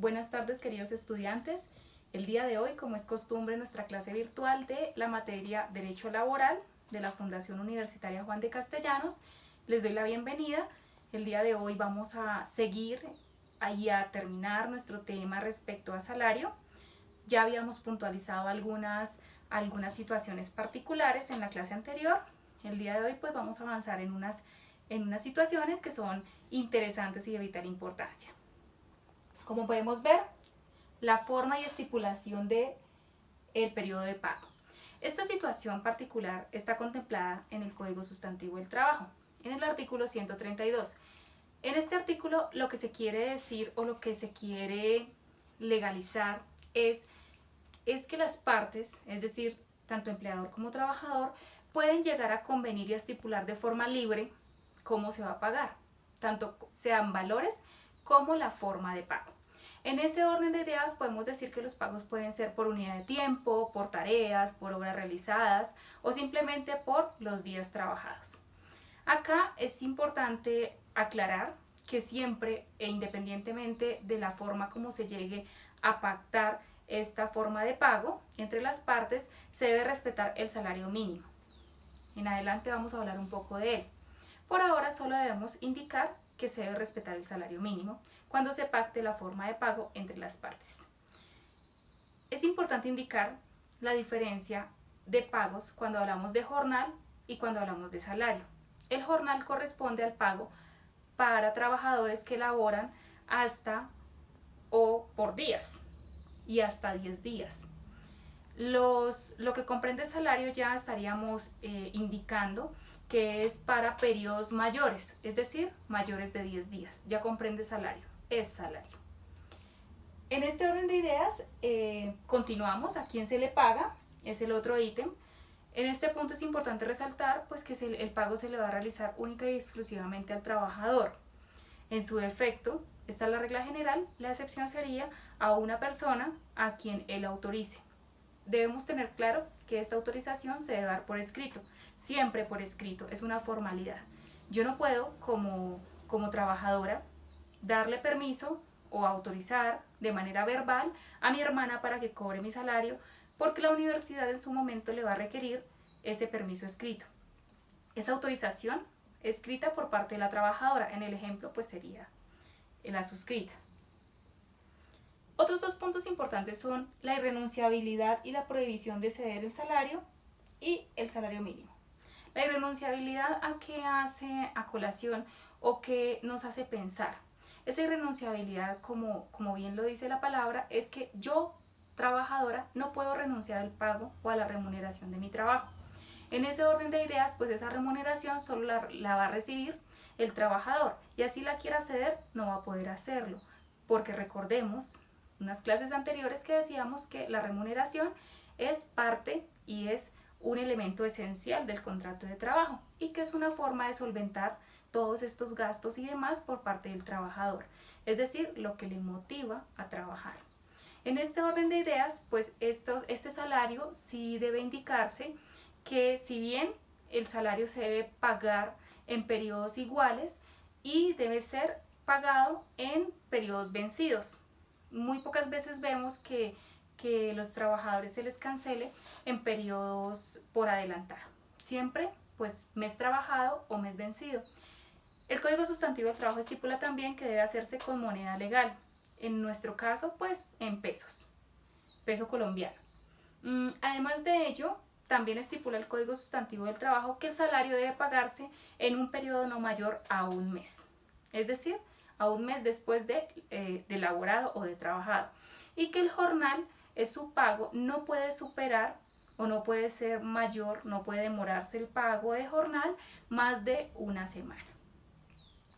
Buenas tardes, queridos estudiantes. El día de hoy, como es costumbre, nuestra clase virtual de la materia Derecho Laboral de la Fundación Universitaria Juan de Castellanos, les doy la bienvenida. El día de hoy vamos a seguir y a terminar nuestro tema respecto a salario. Ya habíamos puntualizado algunas situaciones particulares en la clase anterior. El día de hoy pues vamos a avanzar en unas situaciones que son interesantes y de vital importancia. Como podemos ver, la forma y estipulación del periodo de pago. Esta situación particular está contemplada en el Código Sustantivo del Trabajo, en el artículo 132. En este artículo lo que se quiere decir o lo que se quiere legalizar es que las partes, es decir, tanto empleador como trabajador, pueden llegar a convenir y a estipular de forma libre cómo se va a pagar, tanto sean valores como la forma de pago. En ese orden de ideas podemos decir que los pagos pueden ser por unidad de tiempo, por tareas, por obras realizadas o simplemente por los días trabajados. Acá es importante aclarar que siempre e independientemente de la forma como se llegue a pactar esta forma de pago entre las partes, se debe respetar el salario mínimo. En adelante vamos a hablar un poco de él. Por ahora solo debemos indicar que se debe respetar el salario mínimo cuando se pacte la forma de pago entre las partes. Es importante indicar la diferencia de pagos cuando hablamos de jornal y cuando hablamos de salario. El jornal corresponde al pago para trabajadores que laboran hasta o por días y hasta 10 días. Lo que comprende salario ya estaríamos indicando que es para periodos mayores, es decir, mayores de 10 días. Ya comprende salario, es salario. En este orden de ideas, continuamos. ¿A quién se le paga? Es el otro ítem. En este punto es importante resaltar pues, que el pago se le va a realizar única y exclusivamente al trabajador. En su defecto, esta es la regla general, la excepción sería a una persona a quien él autorice. Debemos tener claro que esta autorización se debe dar por escrito, siempre por escrito, es una formalidad. Yo no puedo, como trabajadora, darle permiso o autorizar de manera verbal a mi hermana para que cobre mi salario, porque la universidad en su momento le va a requerir ese permiso escrito. Esa autorización escrita por parte de la trabajadora, en el ejemplo pues sería la suscrita. Otros dos puntos importantes son la irrenunciabilidad y la prohibición de ceder el salario y el salario mínimo. La irrenunciabilidad, ¿a qué hace a colación o qué nos hace pensar? Esa irrenunciabilidad, como bien lo dice la palabra, es que yo, trabajadora, no puedo renunciar al pago o a la remuneración de mi trabajo. En ese orden de ideas, pues esa remuneración solo la va a recibir el trabajador y así la quiera ceder, no va a poder hacerlo, porque recordemos unas clases anteriores que decíamos que la remuneración es parte y es un elemento esencial del contrato de trabajo y que es una forma de solventar todos estos gastos y demás por parte del trabajador, es decir, lo que le motiva a trabajar. En este orden de ideas, pues este salario sí debe indicarse que si bien el salario se debe pagar en periodos iguales y debe ser pagado en periodos vencidos. Muy pocas veces vemos que los trabajadores se les cancele en periodos por adelantado. Siempre, pues, mes trabajado o mes vencido. El Código Sustantivo del Trabajo estipula también que debe hacerse con moneda legal. En nuestro caso, pues, en pesos, peso colombiano. Además de ello, también estipula el Código Sustantivo del Trabajo que el salario debe pagarse en un periodo no mayor a un mes. Es decir, a un mes después de laborado o de trabajado. Y que el jornal, su pago, no puede superar o no puede ser mayor, no puede demorarse el pago de jornal más de una semana.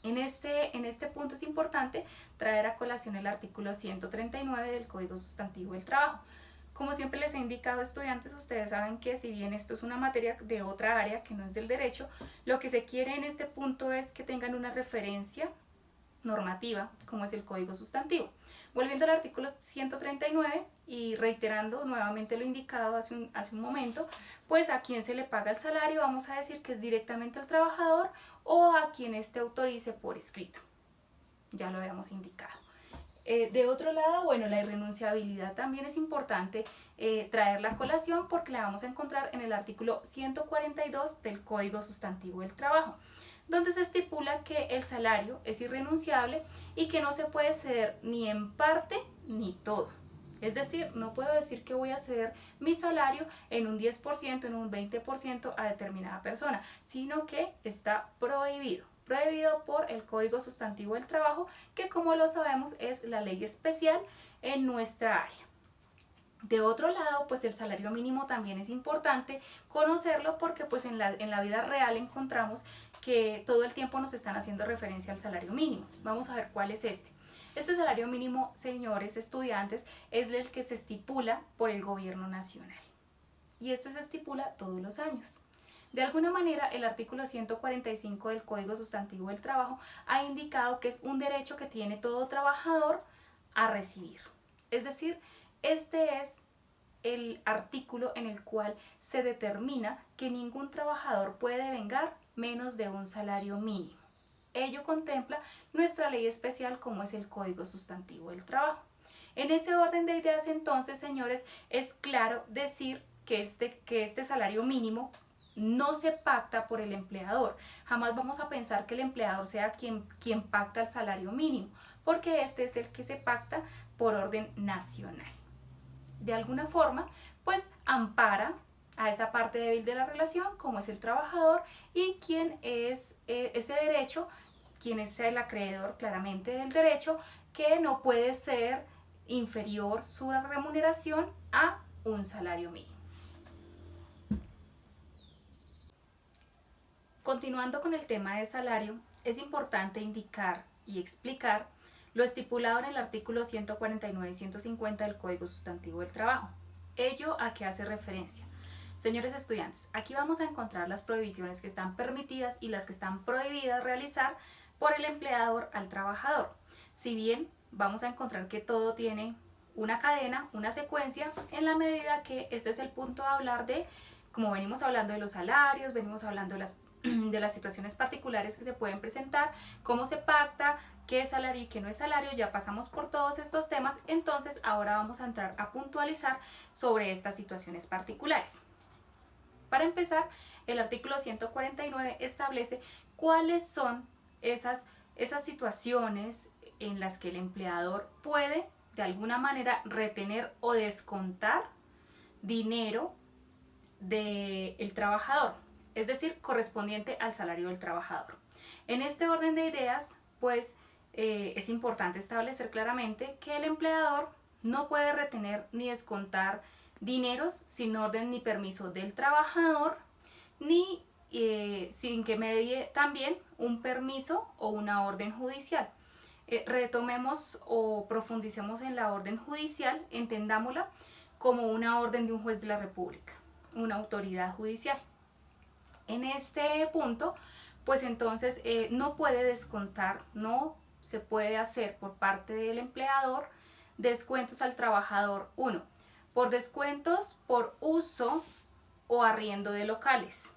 En este punto es importante traer a colación el artículo 139 del Código Sustantivo del Trabajo. Como siempre les he indicado, estudiantes, ustedes saben que si bien esto es una materia de otra área que no es del derecho, lo que se quiere en este punto es que tengan una referencia normativa, como es el Código Sustantivo. Volviendo al artículo 139 y reiterando nuevamente lo indicado hace un momento, pues a quien se le paga el salario vamos a decir que es directamente al trabajador o a quien éste autorice por escrito. Ya lo habíamos indicado. De otro lado, bueno, la irrenunciabilidad también es importante traerla a colación porque la vamos a encontrar en el artículo 142 del Código Sustantivo del Trabajo, donde se estipula que el salario es irrenunciable y que no se puede ceder ni en parte ni todo. Es decir, no puedo decir que voy a ceder mi salario en un 10%, en un 20% a determinada persona, sino que está prohibido por el Código Sustantivo del Trabajo, que como lo sabemos es la ley especial en nuestra área. De otro lado, pues el salario mínimo también es importante conocerlo porque pues en la vida real encontramos que todo el tiempo nos están haciendo referencia al salario mínimo. Vamos a ver cuál es este. Este salario mínimo, señores estudiantes, es el que se estipula por el gobierno nacional. Y este se estipula todos los años. De alguna manera, el artículo 145 del Código Sustantivo del Trabajo ha indicado que es un derecho que tiene todo trabajador a recibir. Es decir, este es el artículo en el cual se determina que ningún trabajador puede vengar menos de un salario mínimo. Ello contempla nuestra ley especial como es el Código Sustantivo del Trabajo. En ese orden de ideas, entonces, señores, es claro decir que este salario mínimo no se pacta por el empleador. Jamás vamos a pensar que el empleador sea quien pacta el salario mínimo, porque este es el que se pacta por orden nacional. De alguna forma, pues ampara a esa parte débil de la relación, como es el trabajador, y quien es ese derecho, quien es el acreedor claramente del derecho, que no puede ser inferior su remuneración a un salario mínimo. Continuando con el tema de salario, es importante indicar y explicar lo estipulado en el artículo 149 y 150 del Código Sustantivo del Trabajo. ¿Ello a qué hace referencia? Señores estudiantes, aquí vamos a encontrar las prohibiciones que están permitidas y las que están prohibidas realizar por el empleador al trabajador. Si bien vamos a encontrar que todo tiene una cadena, una secuencia, en la medida que este es el punto de hablar de, como venimos hablando de los salarios, venimos hablando de las situaciones particulares que se pueden presentar, cómo se pacta, qué es salario y qué no es salario, ya pasamos por todos estos temas, entonces ahora vamos a entrar a puntualizar sobre estas situaciones particulares. Para empezar, el artículo 149 establece cuáles son esas situaciones en las que el empleador puede de alguna manera retener o descontar dinero del trabajador, es decir, correspondiente al salario del trabajador. En este orden de ideas, pues es importante establecer claramente que el empleador no puede retener ni descontar dineros sin orden ni permiso del trabajador, ni sin que medie también un permiso o una orden judicial. Retomemos o profundicemos en la orden judicial, entendámosla como una orden de un juez de la República, una autoridad judicial. En este punto, pues entonces no puede descontar, no se puede hacer por parte del empleador descuentos al trabajador. 1. Por descuentos por uso o arriendo de locales.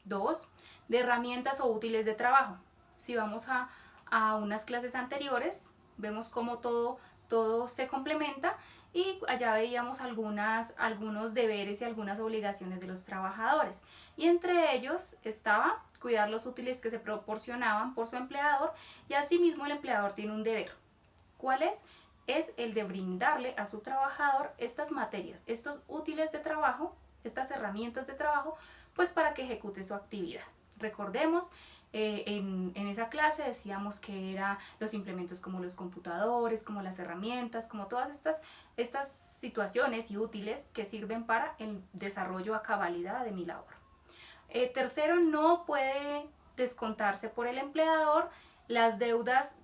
2. De herramientas o útiles de trabajo. Si vamos a unas clases anteriores, vemos cómo todo se complementa y allá veíamos algunos deberes y algunas obligaciones de los trabajadores. Y entre ellos estaba cuidar los útiles que se proporcionaban por su empleador y asimismo el empleador tiene un deber. ¿Cuál es? Es el de brindarle a su trabajador estas materias, estos útiles de trabajo, estas herramientas de trabajo, pues para que ejecute su actividad. Recordemos, en esa clase decíamos que eran los implementos como los computadores, como las herramientas, como todas estas situaciones y útiles que sirven para el desarrollo a cabalidad de mi labor. Tercero, no puede descontarse por el empleador las deudas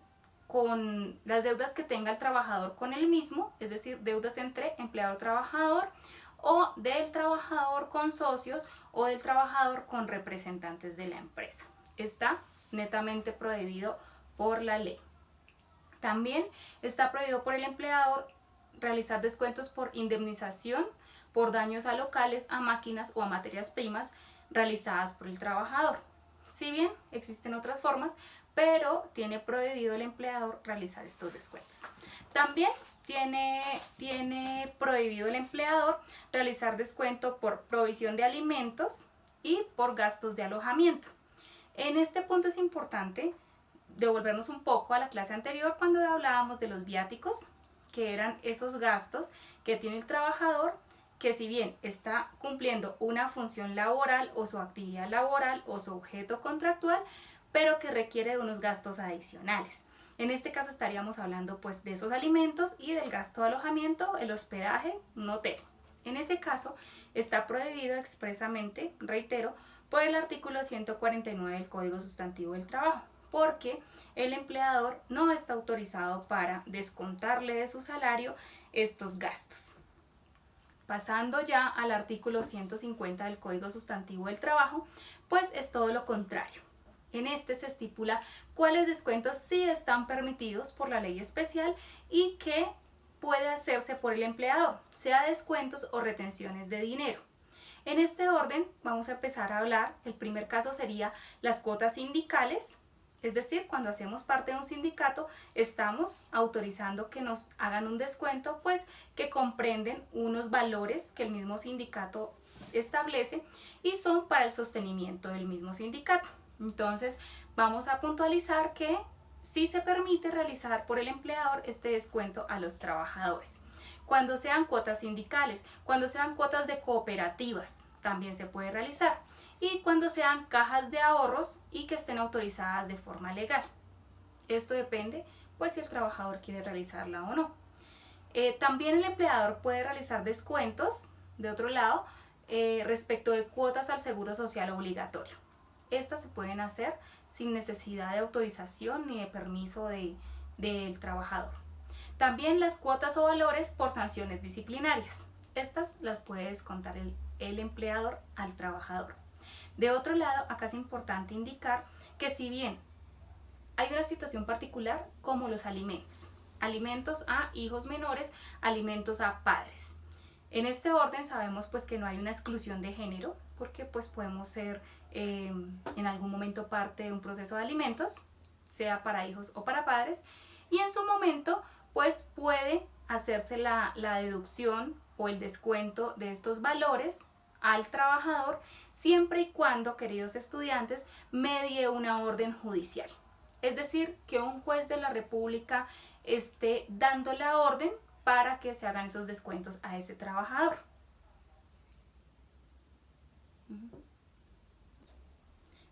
que tenga el trabajador con él mismo, es decir, deudas entre empleador-trabajador o del trabajador con socios o del trabajador con representantes de la empresa. Está netamente prohibido por la ley. También está prohibido por el empleador realizar descuentos por indemnización por daños a locales, a máquinas o a materias primas realizadas por el trabajador. Si bien existen otras formas, pero tiene prohibido el empleador realizar estos descuentos. También tiene prohibido el empleador realizar descuento por provisión de alimentos y por gastos de alojamiento. En este punto es importante devolvernos un poco a la clase anterior cuando hablábamos de los viáticos, que eran esos gastos que tiene el trabajador que, si bien está cumpliendo una función laboral o su actividad laboral o su objeto contractual, pero que requiere de unos gastos adicionales. En este caso estaríamos hablando pues de esos alimentos y del gasto de alojamiento, el hospedaje, un hotel. En ese caso está prohibido expresamente, reitero, por el artículo 149 del Código Sustantivo del Trabajo, porque el empleador no está autorizado para descontarle de su salario estos gastos. Pasando ya al artículo 150 del Código Sustantivo del Trabajo, pues es todo lo contrario. En este se estipula cuáles descuentos sí están permitidos por la ley especial y que puede hacerse por el empleador, sea descuentos o retenciones de dinero. En este orden vamos a empezar a hablar. El primer caso sería las cuotas sindicales. Es decir, cuando hacemos parte de un sindicato, estamos autorizando que nos hagan un descuento, pues que comprenden unos valores que el mismo sindicato establece y son para el sostenimiento del mismo sindicato. Entonces, vamos a puntualizar que sí se permite realizar por el empleador este descuento a los trabajadores. Cuando sean cuotas sindicales, cuando sean cuotas de cooperativas, también se puede realizar. Y cuando sean cajas de ahorros y que estén autorizadas de forma legal. Esto depende, pues, si el trabajador quiere realizarla o no. También el empleador puede realizar descuentos, de otro lado, respecto de cuotas al seguro social obligatorio. Estas se pueden hacer sin necesidad de autorización ni de permiso del trabajador. También las cuotas o valores por sanciones disciplinarias. Estas las puede descontar el empleador al trabajador. De otro lado, acá es importante indicar que, si bien hay una situación particular como los alimentos, alimentos a hijos menores, alimentos a padres. En este orden sabemos pues que no hay una exclusión de género, porque pues podemos ser en algún momento parte de un proceso de alimentos, sea para hijos o para padres, y en su momento pues puede hacerse la deducción o el descuento de estos valores al trabajador, siempre y cuando, queridos estudiantes, medie una orden judicial. Es decir, que un juez de la República esté dando la orden para que se hagan esos descuentos a ese trabajador.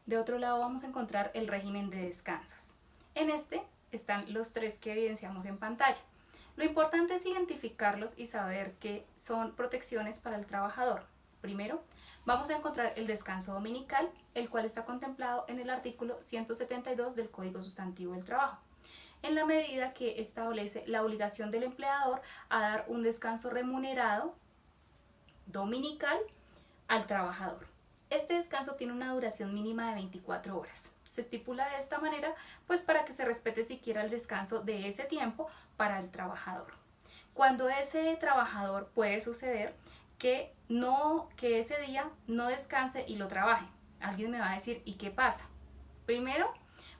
De otro lado vamos a encontrar el régimen de descansos. En este están los tres que evidenciamos en pantalla. Lo importante es identificarlos y saber que son protecciones para el trabajador. Primero, vamos a encontrar el descanso dominical, el cual está contemplado en el artículo 172 del Código Sustantivo del Trabajo, en la medida que establece la obligación del empleador a dar un descanso remunerado dominical al trabajador. Este descanso tiene una duración mínima de 24 horas. Se estipula de esta manera pues para que se respete siquiera el descanso de ese tiempo para el trabajador. Cuando ese trabajador puede suceder que ese día no descanse y lo trabaje. Alguien me va a decir, ¿y qué pasa? Primero,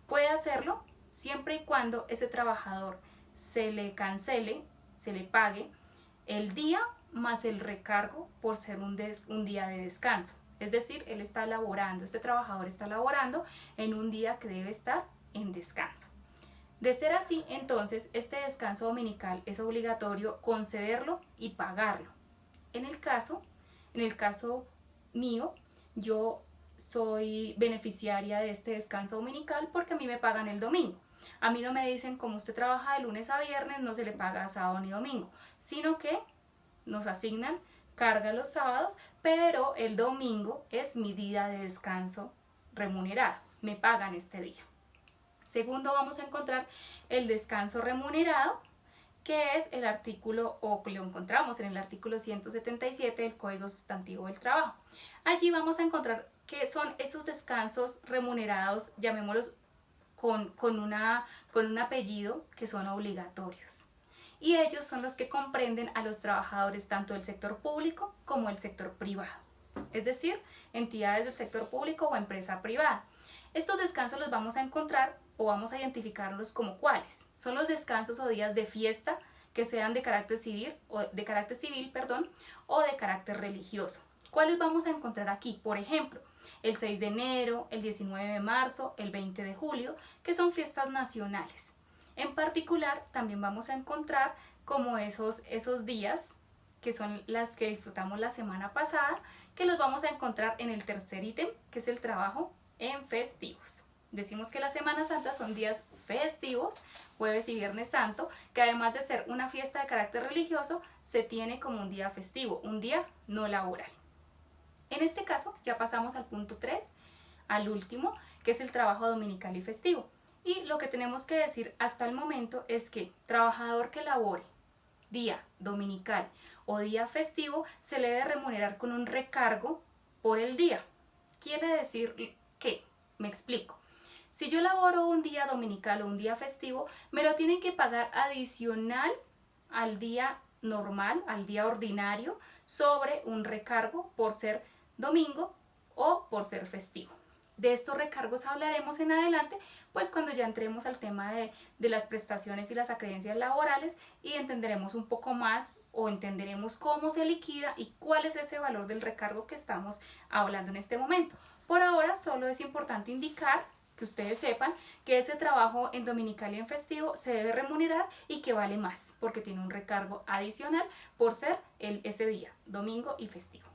puede hacerlo siempre y cuando ese trabajador se le cancele, se le pague el día más el recargo por ser un día de descanso. Es decir, este trabajador está laborando en un día que debe estar en descanso. De ser así, entonces, este descanso dominical es obligatorio concederlo y pagarlo. En el caso mío, yo soy beneficiaria de este descanso dominical porque a mí me pagan el domingo. A mí no me dicen, como usted trabaja de lunes a viernes, no se le paga sábado ni domingo, sino que nos asignan carga los sábados, pero el domingo es mi día de descanso remunerado. Me pagan este día. Segundo, vamos a encontrar el descanso remunerado, que es el artículo, o lo encontramos en el artículo 177 del Código Sustantivo del Trabajo. Allí vamos a encontrar que son esos descansos remunerados, llamémoslos con un apellido, que son obligatorios. Y ellos son los que comprenden a los trabajadores tanto del sector público como del sector privado. Es decir, entidades del sector público o empresa privada. Estos descansos los vamos a encontrar o vamos a identificarlos como cuáles. Son los descansos o días de fiesta que sean de carácter civil, o de carácter religioso. ¿Cuáles vamos a encontrar aquí? Por ejemplo, el 6 de enero, el 19 de marzo, el 20 de julio, que son fiestas nacionales. En particular, también vamos a encontrar como esos días que son las que disfrutamos la semana pasada, que los vamos a encontrar en el tercer ítem, que es el trabajo en festivos. Decimos que la Semana Santa son días festivos, jueves y viernes santo, que además de ser una fiesta de carácter religioso, se tiene como un día festivo, un día no laboral. En este caso ya pasamos al punto 3, al último, que es el trabajo dominical y festivo. Y lo que tenemos que decir hasta el momento es que trabajador que labore día dominical o día festivo se le debe remunerar con un recargo por el día. Quiere decir que, me explico, si yo laboro un día dominical o un día festivo, me lo tienen que pagar adicional al día normal, al día ordinario, sobre un recargo por ser domingo o por ser festivo. De estos recargos hablaremos en adelante, pues cuando ya entremos al tema de las prestaciones y las acreencias laborales y entenderemos un poco más o entenderemos cómo se liquida y cuál es ese valor del recargo que estamos hablando en este momento. Por ahora solo es importante indicar que ustedes sepan que ese trabajo en dominical y en festivo se debe remunerar y que vale más porque tiene un recargo adicional por ser ese día, domingo y festivo.